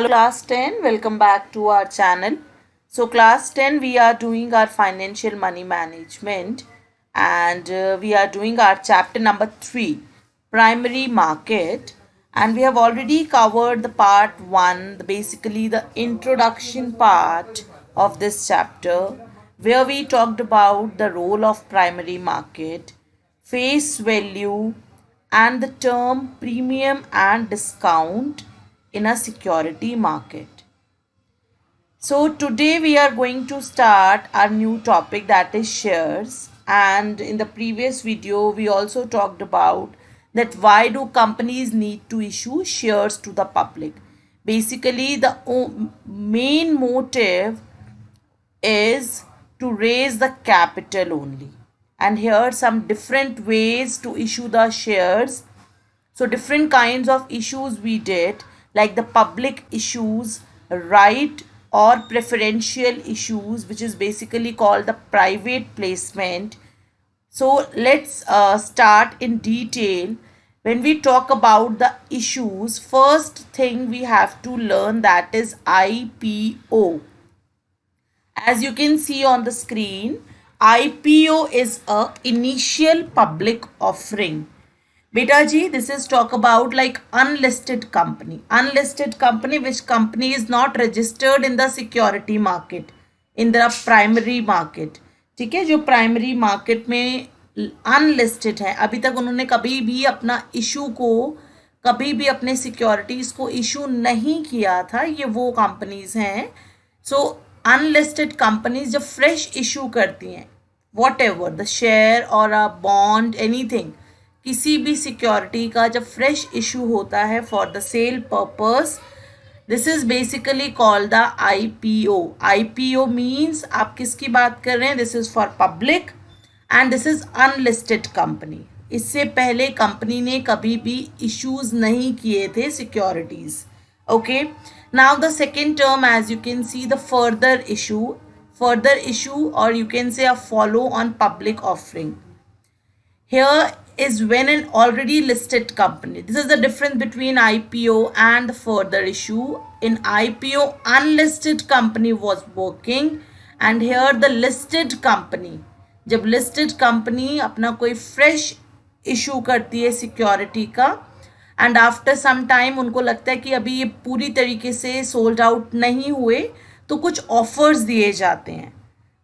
Hello class 10, welcome back to our channel. So class 10 we are doing our financial money management and we are doing our chapter number 3, primary market, and we have already covered the part 1, basically the introduction part of this chapter, where we talked about the role of primary market, face value, and the term premium and discount in a security market. So today we are going to start our new topic, that is shares. And in the previous video we also talked about that why do companies need to issue shares to the public. Basically the main motive is to raise the capital only. And here are some different ways to issue the shares. So different kinds of issues we did, like the public issues, right or preferential issues, which is basically called the private placement. So let's start in detail. When we talk about the issues, first thing we have to learn, that is IPO. As you can see on the screen, IPO is a initial public offering. Beta ji, this is talk about like unlisted company. Unlisted company, which company is not registered in the security market, in the primary market. ठीक है, जो primary market में unlisted है, अभी तक उन्होंने कभी भी अपना इशू को, कभी भी अपने सिक्योरिटीज को इशू नहीं किया था, ये वो कंपनीज हैं. सो अनलिस्टेड कंपनीज जब फ्रेश इशू करती हैं, वॉट एवर द शेयर और अ बॉन्ड, एनीथिंग, किसी भी सिक्योरिटी का जब फ्रेश इशू होता है for the sale purpose, this is basically called the IPO. IPO means आप किसकी बात कर रहे हैं, this is for public and this is unlisted company. इससे पहले कंपनी ने कभी भी इश्यूज नहीं किए थे securities. Okay, now the second term, as you can see, the further issue और you can say a follow on public offering. Here is when an already listed company. This is the difference between IPO and the further issue. In IPO, unlisted company was working, and here the listed company. जब listed company अपना कोई fresh issue करती है security का, and after some time उनको लगता है कि अभी ये पूरी तरीके से sold out नहीं हुए, तो कुछ offers दिए जाते हैं.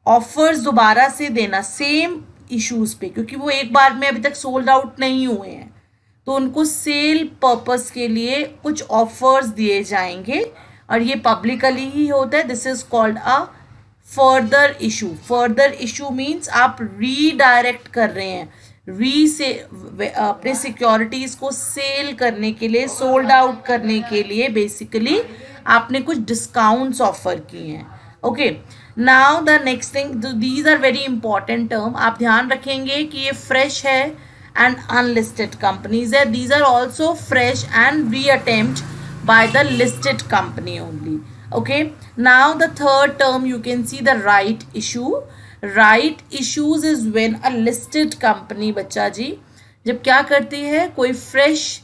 Offers दोबारा से देना same इश्यूज पे, क्योंकि वो एक बार में अभी तक सोल्ड आउट नहीं हुए हैं, तो उनको सेल पर्पस के लिए कुछ ऑफर्स दिए जाएंगे, और ये पब्लिकली ही होता है. This is called a further issue. Further issue means आप रीडायरेक्ट कर रहे हैं, से अपने सिक्योरिटीज को सेल करने के लिए, सोल्ड आउट करने के लिए बेसिकली आपने कुछ डिस्काउंट्स ऑफर किए हैं. Okay, now the next thing, these are very important term. आप ध्यान रखेंगे कि ये फ्रेश है एंड अनलिस्टेड कंपनीज है. These are also fresh and reattempt by the listed company only. Okay, now the third term, you can see the right issue. Right issues is when a listed company, बच्चा जी, जब क्या करती है, कोई fresh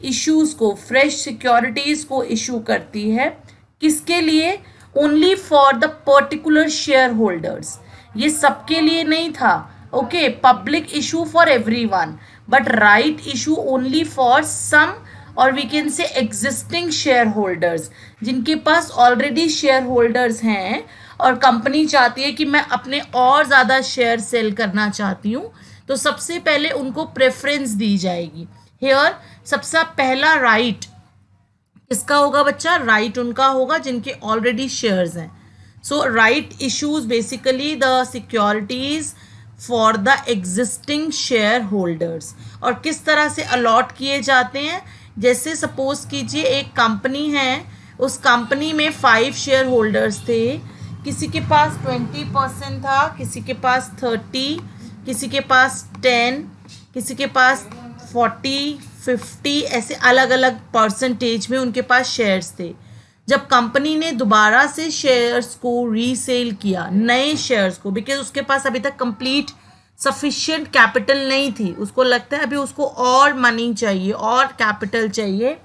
issues को, fresh securities को issue करती है. किसके लिए? Only for the particular share holders. ये सबके लिए नहीं था. Okay, public issue for everyone, but right issue only for some, और we can say existing share holders, जिनके पास ऑलरेडी शेयर होल्डर्स हैं और कंपनी चाहती है कि मैं अपने और ज़्यादा शेयर सेल करना चाहती हूँ, तो सबसे पहले उनको प्रेफरेंस दी जाएगी. हेयर सबसे पहला राइट किसका होगा बच्चा? राइट उनका होगा जिनके ऑलरेडी शेयर्स हैं. So right issues basically the securities for the existing share holders. और किस तरह से अलॉट किए जाते हैं? जैसे सपोज कीजिए एक कंपनी है, उस कंपनी में 5 शेयर होल्डर्स थे, किसी के पास 20% था, किसी के पास 30, किसी के पास 10, किसी के पास 40, 50, ऐसे अलग अलग परसेंटेज में उनके पास शेयर्स थे. जब कंपनी ने दोबारा से शेयर्स को रीसेल किया, नए शेयर्स को, बिकॉज उसके पास अभी तक कंप्लीट सफिशिएंट कैपिटल नहीं थी, उसको लगता है अभी उसको और मनी चाहिए और कैपिटल चाहिए,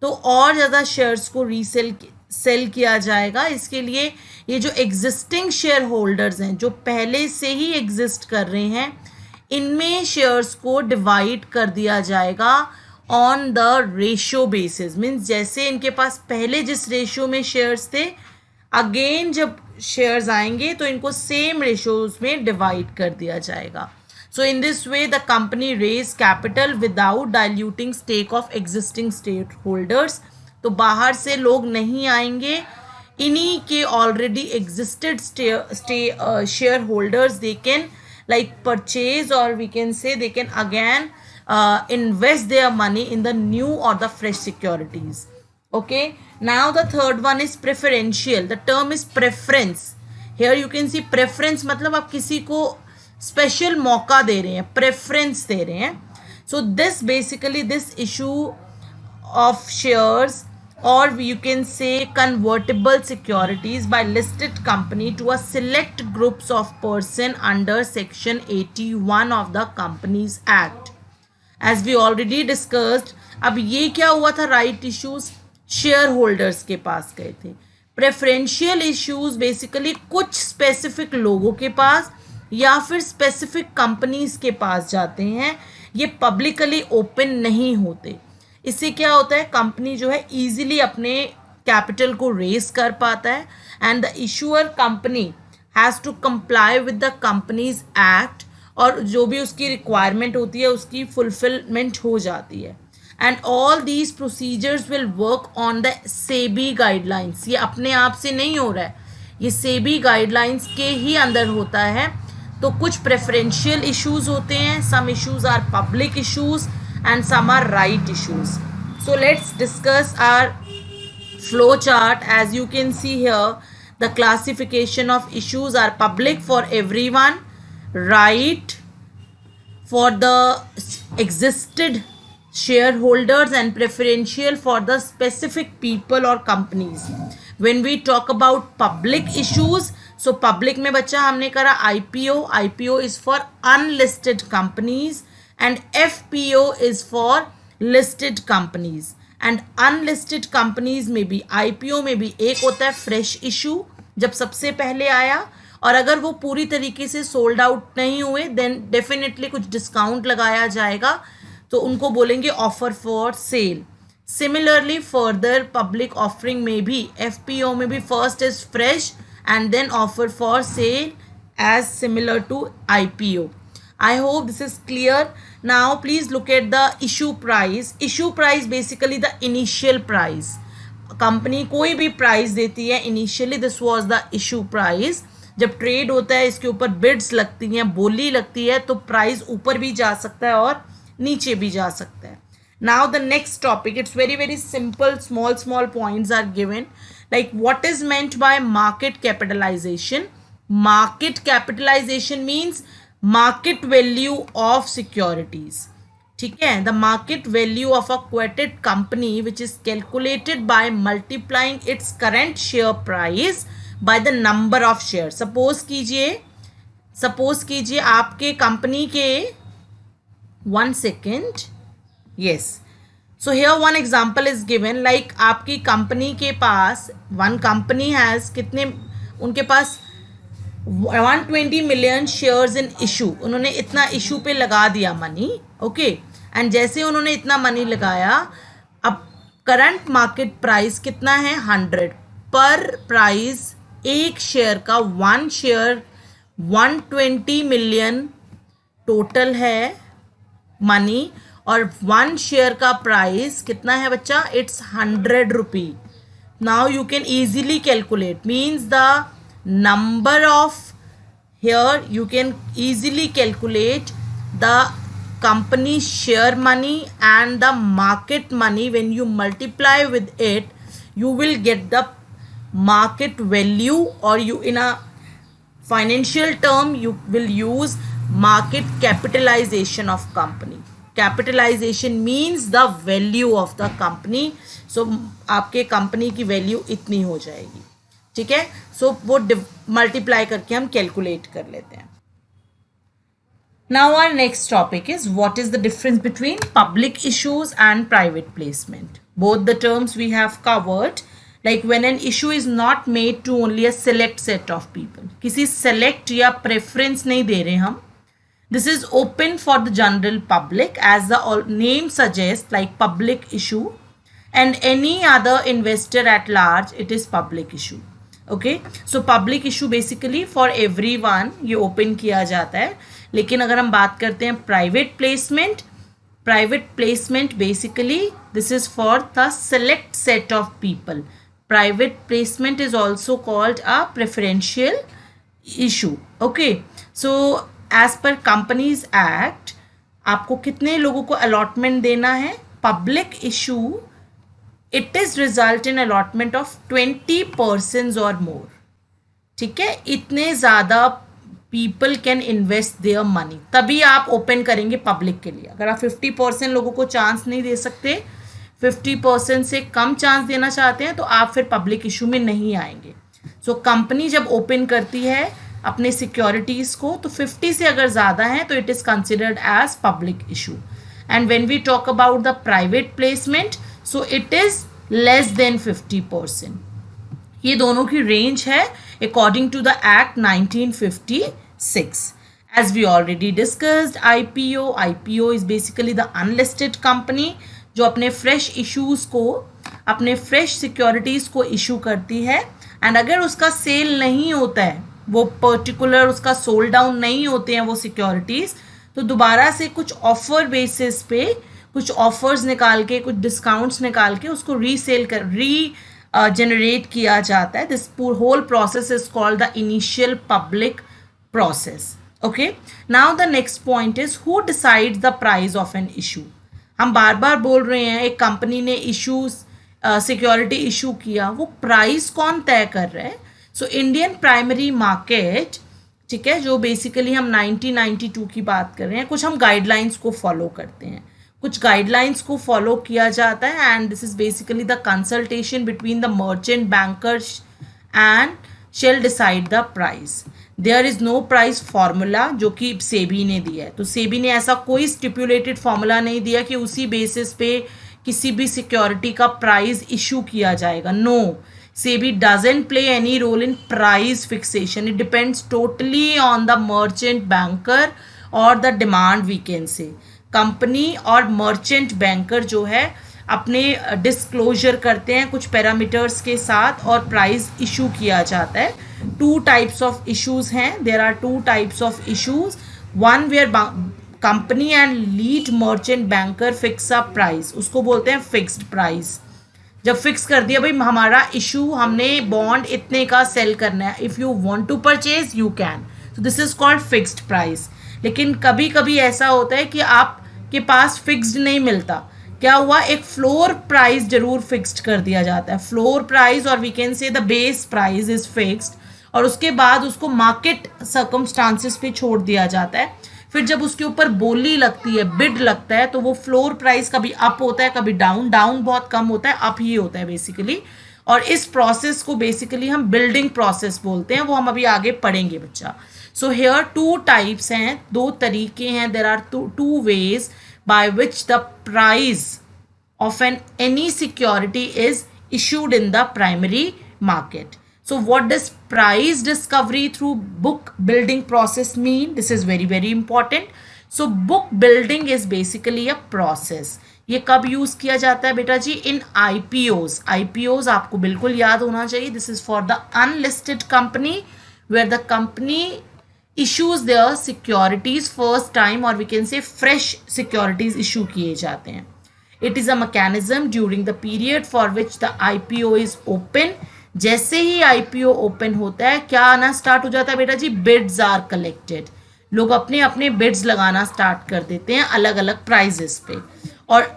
तो और ज़्यादा शेयर्स को सेल किया जाएगा। इसके लिए ये जो एग्जिस्टिंग शेयर होल्डर्स हैं जो पहले से ही एग्जिस्ट कर रहे हैं, इनमें शेयर्स को डिवाइड कर दिया जाएगा on the ratio basis. Means जैसे इनके पास पहले जिस रेशियो में शेयर्स थे, अगेन जब शेयर्स आएंगे तो इनको सेम रेशियोज में डिवाइड कर दिया जाएगा। So in this way the company raise capital without diluting stake of existing stake holders. तो बाहर से लोग नहीं आएंगे, इन्हीं के already existed share holders they can like purchase, or we can say they can again invest their money in the new or the fresh securities. Okay, now the third one is preferential. The term is preference. Here you can see preference मतलब आप किसी को special मौका दे रहे हैं, preference दे रहे हैं. So this basically this issue of shares, or you can say convertible securities by listed company to a select groups of person under section 81 of the Companies Act. As we already discussed, अब ये क्या हुआ था, right issues share holders के पास गए थे. Preferential issues basically कुछ specific लोगों के पास या फिर स्पेसिफिक कंपनीज के पास जाते हैं, ये पब्लिकली ओपन नहीं होते. इससे क्या होता है, कंपनी जो है इजीली अपने कैपिटल को रेस कर पाता है, and the issuer company has to comply with the companies act, और जो भी उसकी रिक्वायरमेंट होती है उसकी फुलफिलमेंट हो जाती है. And all these procedures will work on the SEBI guidelines. ये अपने आप से नहीं हो रहा है, ये सेबी गाइडलाइंस के ही अंदर होता है. तो कुछ प्रेफरेंशियल इश्यूज होते हैं, some issues are public issues and some are right issues. So let's discuss our flow chart. As you can see here, the classification of issues are public for everyone, right for the existed shareholders, and preferential for the specific people or companies. When we talk about public issues, so public में बच्चा हमने करा IPO. IPO is for unlisted companies, and FPO is for listed companies. And unlisted companies में भी IPO में भी एक होता है फ्रेश इशू, जब सबसे पहले आया, और अगर वो पूरी तरीके से सोल्ड आउट नहीं हुए देन डेफिनेटली कुछ डिस्काउंट लगाया जाएगा, तो उनको बोलेंगे offer for sale. Similarly further public offering में भी FPO में भी first is fresh and then offer for sale as similar to IPO. I hope this is clear. Now please look at the issue price. Issue price basically the initial price. Company कोई भी price देती है, initially this was the issue price. जब trade होता है इसके ऊपर beads लगती हैं, बोली लगती है, तो प्राइस ऊपर भी जा सकता है और नीचे भी जा सकता है. Now the next topic, it's very very simple, small points are given. Like what is meant by market capitalization. Market capitalization means market value of securities. ठीक है, the market value of a quoted company which is calculated by multiplying its current share price by the number of share. Suppose कीजिए आपके company के, one second, yes, so here one example is given. Like आपकी company के पास, one company has कितने, उनके पास 120 million shares in issue. उन्होंने इतना issue पे लगा दिया मनी, ओके, एंड जैसे उन्होंने इतना मनी लगाया, अब करंट मार्केट प्राइस कितना है, 100 पर प्राइस एक शेयर का, वन शेयर 120 मिलियन टोटल है मनी, और वन शेयर का प्राइस कितना है बच्चा, it's 100 rupee. Now you can easily calculate, means the number of, here you can easily calculate the company share money and the market money. When you multiply with it, you will get the market value, or you, in a financial term, you will use market capitalization of company. Capitalization means the value of the company. So आपके company की value इतनी हो जाएगी. ठीक है, सो वो multiply करके हम कैलकुलेट कर लेते हैं. Now our next topic is what is the difference between public issues and private placement. Both the terms we have covered. Like when an issue is not made to only a select set of people, किसी select या preference नहीं दे रहे हम. This is open for the general public as the name suggests, like public issue, and any other investor at large, it is public issue. Okay, so public issue basically for everyone ये open किया जाता है. लेकिन अगर हम बात करते हैं private placement basically this is for the select set of people. Private placement is also called a preferential issue. Okay, so as पर कंपनीज एक्ट आपको कितने लोगों को अलॉटमेंट देना है. Public issue it is result in allotment of 20% और more. ठीक है, इतने ज़्यादा people can invest their money, तभी आप ओपन करेंगे पब्लिक के लिए. अगर आप 50% लोगों को चांस नहीं दे सकते, 50% से कम चांस देना चाहते हैं, तो आप फिर पब्लिक इशू में नहीं आएंगे. सो कंपनी जब ओपन करती है अपने सिक्योरिटीज़ को, तो 50 से अगर ज़्यादा हैं तो it is considered as public issue. And when we talk about the private placement, so it is less than 50%. ये दोनों की रेंज है according to the act 1956. As we already discussed, IPO is basically the unlisted company जो अपने fresh issues को, अपने fresh securities को issue करती है. एंड अगर उसका सेल नहीं होता है, वो पर्टिकुलर उसका सोल्ड डाउन नहीं होते हैं वो सिक्योरिटीज़, तो दोबारा से कुछ ऑफर बेसिस पे कुछ ऑफर्स निकाल के, कुछ डिस्काउंट्स निकाल के उसको रीसेल कर जनरेट किया जाता है. This whole process is called the initial public process. Okay, now the next point is who decides the price of an issue. हम बार बार बोल रहे हैं एक कंपनी ने इशूज सिक्योरिटी इशू किया, वो प्राइस कौन तय कर रहा है. सो इंडियन प्राइमरी मार्केट, ठीक है, जो बेसिकली हम 1992 की बात कर रहे हैं, कुछ हम गाइडलाइंस को फॉलो करते हैं, कुछ गाइडलाइंस को फॉलो किया जाता है. And this is basically the consultation between the merchant bankers and shall decide the price. There is no price formula जो कि सेबी ने दिया है. तो सेबी ने ऐसा कोई स्टिपुलेटेड फार्मूला नहीं दिया कि उसी बेसिस पे किसी भी सिक्योरिटी का प्राइस इशू किया जाएगा. No, SEBI doesn't play any role in price fixation. It depends totally on the merchant banker or the demand, we can say. Company और मर्चेंट बैंकर जो है अपने डिस्क्लोजर करते हैं कुछ पैरामीटर्स के साथ और प्राइस इशू किया जाता है. 2 types of issues हैं. There are 2 types of issues. One where company and lead merchant banker fix a price. उसको बोलते हैं फिक्स्ड प्राइस. जब फिक्स कर दिया भाई हमारा इशू, हमने बॉन्ड इतने का सेल करना है, if you want to purchase you can, so this is called fixed price. लेकिन कभी कभी ऐसा होता है कि आपके पास फिक्स्ड नहीं मिलता. क्या हुआ, एक फ्लोर प्राइस जरूर फिक्स्ड कर दिया जाता है. फ्लोर प्राइस और we can say the base price is fixed, और उसके बाद उसको मार्केट सर्कमस्टांसिस पे छोड़ दिया जाता है. फिर जब उसके ऊपर बोली लगती है, बिड लगता है, तो वो फ्लोर प्राइस कभी अप होता है, कभी डाउन. डाउन बहुत कम होता है, अप ही होता है बेसिकली. और इस प्रोसेस को बेसिकली हम बिल्डिंग प्रोसेस बोलते हैं, वो हम अभी आगे पढ़ेंगे बच्चा. सो हेयर 2 टाइप्स हैं, 2 तरीके हैं. There are 2 ways by which the price of any security is issued in the primary market. So what does price discovery through book building process mean? This is very very important. So book building is basically a process. ये कब use किया जाता है बेटा जी? इन IPOs. IPOs आपको बिल्कुल याद होना चाहिए. This is for the unlisted company where the company issues their securities first time, or we can say fresh securities issue किए जाते हैं. It is a mechanism during the period for which the IPO is open. जैसे ही IPO open होता है क्या आना start हो जाता है बेटा जी? Beads are collected. लोग अपने अपने बिड्स लगाना स्टार्ट कर देते हैं अलग अलग प्राइजेस पे, और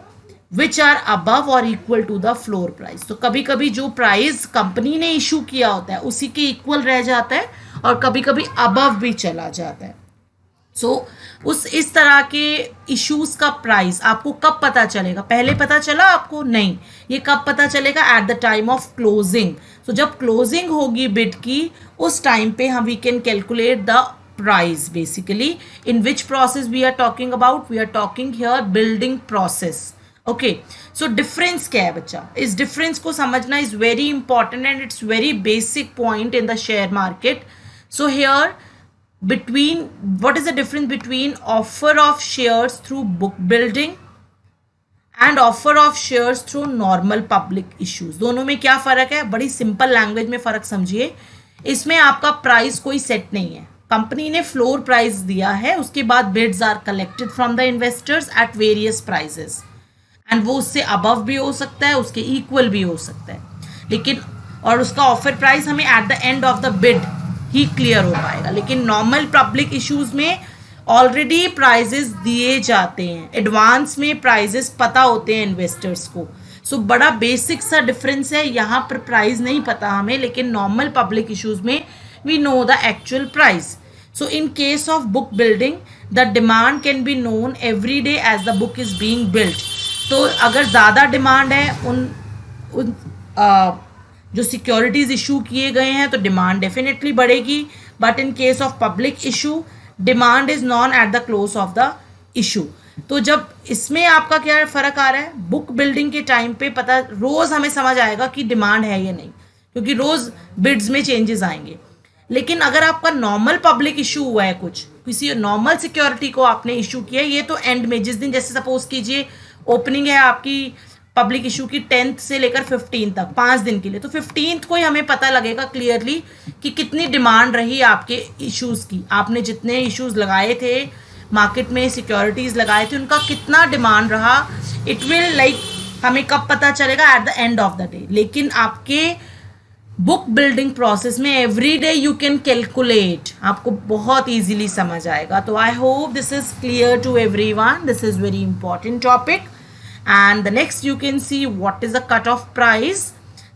विच आर अबव और equal to the floor price. तो कभी कभी जो प्राइस कंपनी ने इशू किया होता है उसी के इक्वल रह जाता है, और कभी कभी अबव भी चला जाता है. सो इस तरह के इश्यूज का प्राइस आपको कब पता चलेगा? पहले पता चला आपको? नहीं. ये कब पता चलेगा? At the time of closing. So जब क्लोजिंग होगी बिड की, उस टाइम पे हम we can calculate the price. Basically in which process we are talking about? We are talking here building process. Okay, so difference क्या है बच्चा, इस डिफरेंस को समझना is very important and it's very basic point in the share market. So here between, what is the difference between offer of shares through book building and offer of shares through normal public issues? दोनों में क्या फर्क है? बड़ी simple language में फर्क समझिए. इसमें आपका प्राइस कोई सेट नहीं है, कंपनी ने फ्लोर प्राइस दिया है, उसके बाद bids are collected from the investors at various prices, and वो उससे अबव भी हो सकता है, उसके इक्वल भी हो सकता है, लेकिन और उसका ऑफर प्राइस हमें eight the end of the bid he clear हो पाएगा. लेकिन नॉर्मल पब्लिक इश्यूज में ऑलरेडी प्राइजेस दिए जाते हैं, एडवांस में प्राइजेस पता होते हैं इन्वेस्टर्स को. सो बड़ा बेसिक सा डिफरेंस है, यहाँ पर प्राइस नहीं पता हमें, लेकिन नॉर्मल पब्लिक इश्यूज में we know the actual price. So in case of book building the demand can be known every day as the book is being built. तो अगर ज़्यादा डिमांड है उन जो सिक्योरिटीज इशू किए गए हैं तो डिमांड डेफिनेटली बढ़ेगी, but in case of public issue demand is non at the close of the issue. तो जब इसमें आपका क्या फर्क आ रहा है, बुक बिल्डिंग के टाइम पे पता रोज हमें समझ आएगा कि डिमांड है या नहीं, क्योंकि रोज बिड्स में चेंजेस आएंगे. लेकिन अगर आपका नॉर्मल पब्लिक इशू हुआ है, कुछ किसी नॉर्मल सिक्योरिटी को आपने इशू किया, ये तो एंड में जिस दिन, जैसे सपोज कीजिए ओपनिंग है आपकी पब्लिक इशू की 10th से लेकर 15 तक 5 दिन के लिए, तो 15th को ही हमें पता लगेगा क्लियरली कि कितनी डिमांड रही आपके इश्यूज की. आपने जितने इश्यूज लगाए थे मार्केट में, सिक्योरिटीज लगाए थे, उनका कितना डिमांड रहा. इट विल लाइक हमें कब पता चलेगा? At the end of the day. लेकिन आपके बुक बिल्डिंग प्रोसेस में every day you can calculate, आपको बहुत इजीली समझ आएगा. तो I hope this is clear to everyone. This is very important topic. And the next you can see what is the cut-off price.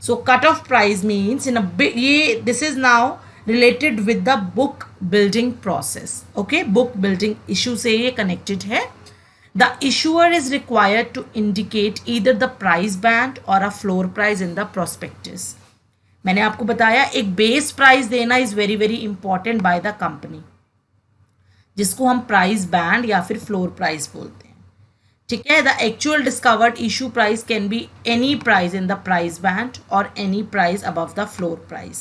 So cut-off price means this is now related with the book building process. Okay, book building issue से ये connected है. The issuer is required to indicate either the price band or a floor price in the prospectus. मैंने आपको बताया एक base price देना is very very important by the company, जिसको हम प्राइस बैंड या फिर फ्लोर प्राइस बोलते हैं. ठीक है. The actual discovered issue price can be any price in the price band और any price above the floor price.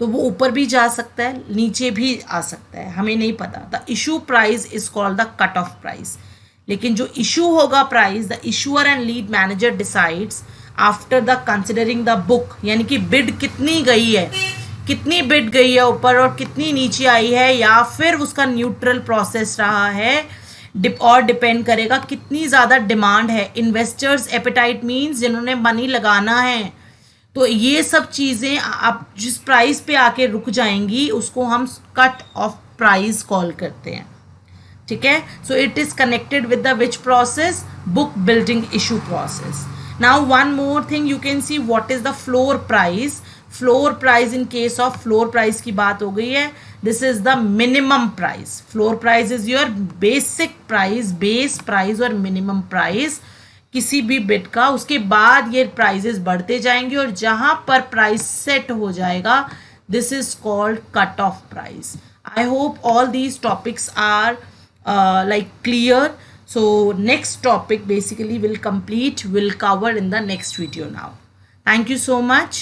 तो वो ऊपर भी जा सकता है, नीचे भी आ सकता है, हमें नहीं पता. The issue price is called the cut off price. लेकिन जो इशू होगा price, the issuer and lead manager decides after the considering the book, यानी कि बिड कितनी गई है, कितनी बिड गई है ऊपर और कितनी नीचे आई है, या फिर उसका न्यूट्रल प्रोसेस रहा है, और डिपेंड करेगा कितनी ज़्यादा डिमांड है. इन्वेस्टर्स एपेटाइट मीन्स जिन्होंने मनी लगाना है. तो ये सब चीज़ें आप जिस प्राइस पे आके रुक जाएंगी उसको हम कट ऑफ प्राइस कॉल करते हैं. ठीक है. सो it is connected with the which process, book building issue process. Now one more thing you can see what is the floor price. Floor price, in case of floor price की बात हो गई है, this is the minimum price. Floor price is your basic price, base price और minimum price किसी भी bid का. उसके बाद ये प्राइजेस बढ़ते जाएंगे और जहां पर प्राइस सेट हो जाएगा, this is called cut off price. I hope all these topics are like clear. So next topic basically will cover in the next video now. Thank you so much.